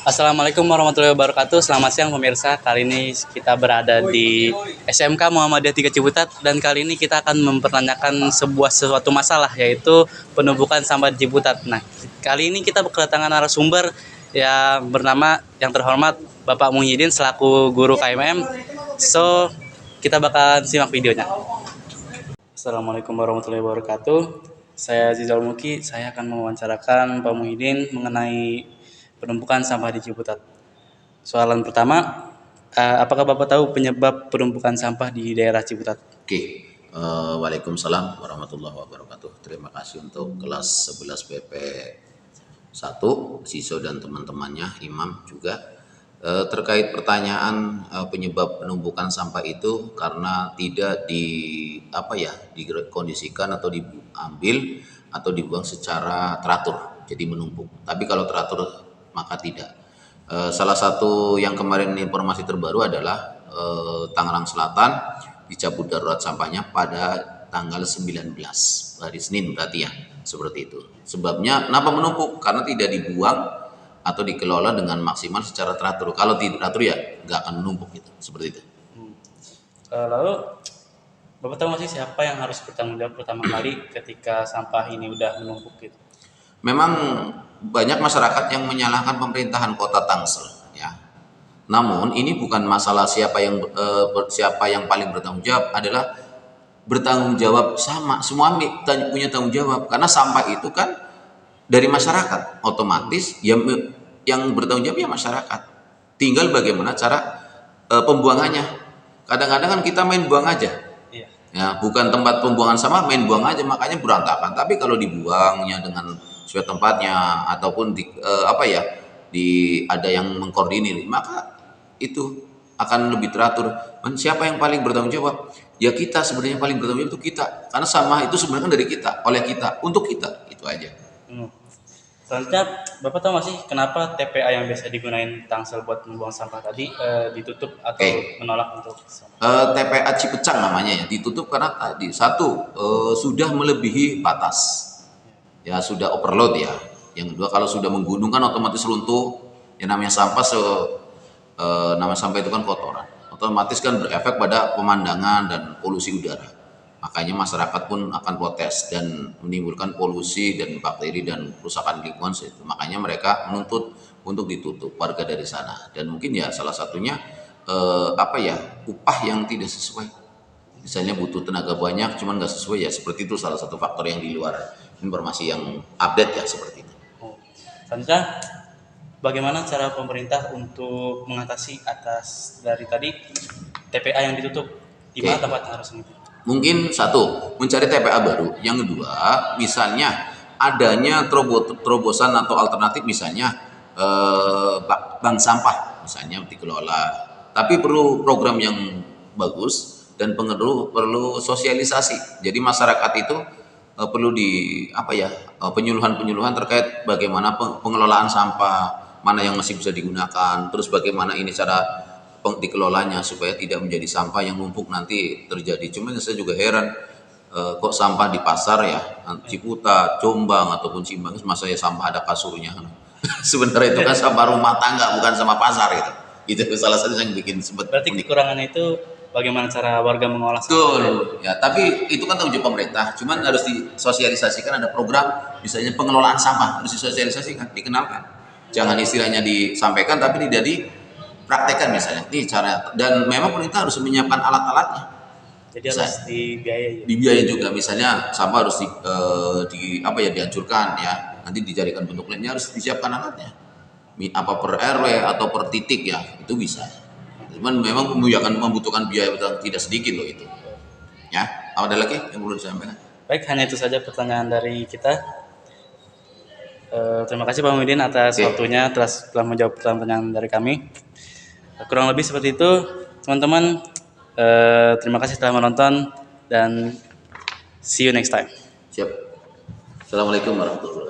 Assalamualaikum warahmatullahi wabarakatuh. Selamat siang pemirsa. Kali ini kita berada di SMK Muhammadiyah 3 Ciputat dan kali ini kita akan mempertanyakan suatu masalah, yaitu penumpukan sampah di Ciputat. Nah, kali ini kita kedatangan narasumber yang bernama yang terhormat Bapak Muhyiddin selaku guru KMM. So, kita bakal simak videonya. Assalamualaikum warahmatullahi wabarakatuh. Saya Zizal Muki. Saya akan mewawancarakan Pak Muhyiddin mengenai penumpukan sampah di Ciputat. Soalan pertama, apakah Bapak tahu penyebab penumpukan sampah di daerah Ciputat? Oke, Waalaikumsalam warahmatullahi wabarakatuh. Terima kasih untuk kelas 11 BP 1, Siso dan teman-temannya, Imam juga. Terkait pertanyaan penyebab penumpukan sampah itu karena tidak dikondisikan atau diambil atau dibuang secara teratur, jadi menumpuk. Tapi kalau teratur maka tidak. Salah satu yang kemarin informasi terbaru adalah Tangerang Selatan dicabut darurat sampahnya pada tanggal 19 hari Senin berarti ya, seperti itu. Sebabnya kenapa menumpuk? Karena tidak dibuang atau dikelola dengan maksimal secara teratur. Kalau tidak teratur ya nggak akan menumpuk gitu, seperti itu. Lalu Bapak tahu nggak sih siapa yang harus bertanggung jawab pertama kali ketika sampah ini udah menumpuk gitu? Memang banyak masyarakat yang menyalahkan pemerintahan Kota Tangsel ya. Namun ini bukan masalah siapa yang paling bertanggung jawab, adalah bertanggung jawab sama, semua punya tanggung jawab karena sampah itu kan dari masyarakat, otomatis yang bertanggung jawab ya masyarakat. Tinggal bagaimana cara pembuangannya. Kadang-kadang kan kita main buang aja. Iya. Ya, bukan tempat pembuangan sampah, main buang aja, makanya berantakan. Tapi kalau dibuangnya dengan sesuai tempatnya ataupun ada yang mengkoordinir, maka itu akan lebih teratur. Dan siapa yang paling bertanggung jawab? Ya kita, sebenarnya paling bertanggung jawab itu kita. Karena sampah itu sebenarnya dari kita, oleh kita, untuk kita, itu aja. Selanjutnya, Bapak tahu nggak sih kenapa TPA yang biasa digunain Tangsel buat membuang sampah tadi ditutup atau menolak untuk TPA Cipecang namanya ya, ditutup karena tadi satu sudah melebihi batas, ya sudah overload ya. Yang kedua, kalau sudah menggunung kan otomatis runtuh. Yang namanya sampah namanya sampah itu kan kotoran, otomatis kan berefek pada pemandangan dan polusi udara. Makanya masyarakat pun akan protes dan menimbulkan polusi dan bakteri dan kerusakan lingkungan itu. Makanya mereka menuntut untuk ditutup warga dari sana. Dan mungkin ya salah satunya upah yang tidak sesuai. Misalnya butuh tenaga banyak cuman nggak sesuai, ya seperti itu salah satu faktor yang di luar informasi yang update ya, seperti itu. Selanjutnya, bagaimana cara pemerintah untuk mengatasi atas dari tadi TPA yang ditutup? Di mana tempat harus ditutup? Mungkin satu, mencari TPA baru. Yang kedua, misalnya adanya terobosan atau alternatif, misalnya bank sampah misalnya dikelola. Tapi perlu program yang bagus dan perlu sosialisasi. Jadi masyarakat itu perlu penyuluhan-penyuluhan terkait bagaimana pengelolaan sampah, mana yang masih bisa digunakan, terus bagaimana ini cara dikelolanya supaya tidak menjadi sampah yang numpuk nanti terjadi. Cuma saya juga heran kok sampah di pasar ya, Ciputat, Jombang ataupun Cimbang, masa ya sampah ada kasurnya. Sebenarnya itu kan sampah rumah tangga, bukan sama pasar gitu. Itu salah satu yang bikin sebut. Berarti kekurangannya itu bagaimana cara warga mengolah sampah? Betul. Ya, tapi itu kan tanggung jawab pemerintah. Cuman harus disosialisasikan, ada program misalnya pengelolaan sampah, harus disosialisasikan, dikenalkan. Jangan istilahnya disampaikan tapi tidak dipraktekkan, misalnya. Ini cara, dan memang pemerintah harus menyiapkan alat-alatnya. Jadi harus dibiayai. Dibiayai juga, misalnya sampah harus dihancurkan ya. Nanti dicarikan bentuk lainnya, harus disiapkan alatnya. Apa per RW atau per titik ya, itu bisa. Cuman memang akan membutuhkan biaya tidak sedikit loh itu. Ya, ada lagi yang perlu disampaikan? Baik, hanya itu saja pertanyaan dari kita. Terima kasih Pak Muhyiddin atas waktunya telah menjawab pertanyaan dari kami. Kurang lebih seperti itu, teman-teman. Terima kasih telah menonton dan see you next time. Siap. Assalamualaikum warahmatullahi wabarakatuh.